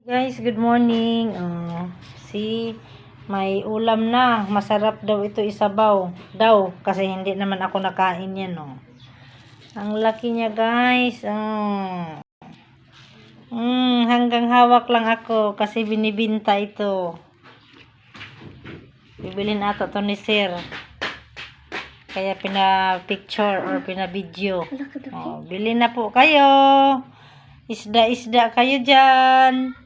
Guys, good morning. May ulam na. Masarap daw ito isabaw. Daw, kasi hindi naman ako nakain yan, oh. Ang laki niya, guys. Hanggang hawak lang ako kasi binibinta ito. Bibilin ata to ni Sir. Kaya pina-picture or pina-video. Oh, bilhin na po kayo. Isda-isda kayo dyan.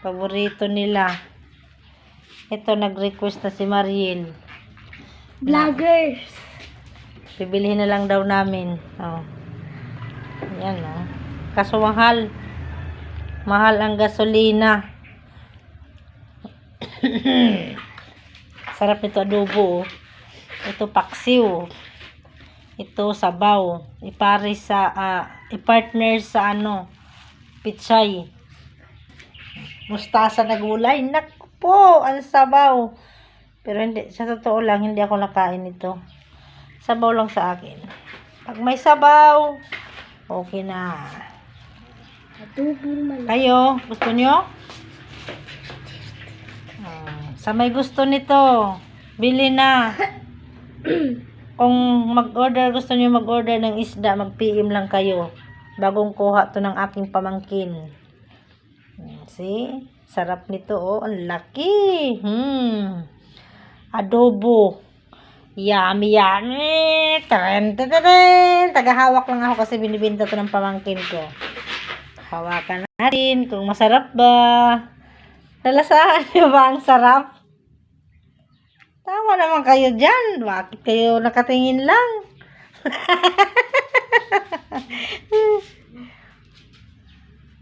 Paborito nila. Ito, nag-request na si Mariel. Vloggers. Bibilihin na lang daw namin. Oh. Yan, oh. Kaso mahal. Mahal ang gasolina. Sarap nito adobo, oh. Ito paksiw. Ito sabaw. I-partner sa pichay. Mustasa na gulay. Naku po, ang sabaw. Pero hindi, sa totoo lang, hindi ako nakain ito. Sabaw lang sa akin. Pag may sabaw, okay na. Kayo, gusto nyo? Sa may gusto nito, bili na. Kung gusto nyo mag-order ng isda, mag-PM lang kayo. Bagong kuha to ng aking pamangkin. See? Sarap nito, oh. Ang laki. Adobo. Yummy, yummy. Tagahawak lang ako kasi binibinta to ng pamangkin ko. Hawakan natin kung masarap ba. Nalasahan nyo ba ang sarap? Tama naman kayo dyan. Bakit kayo nakatingin lang?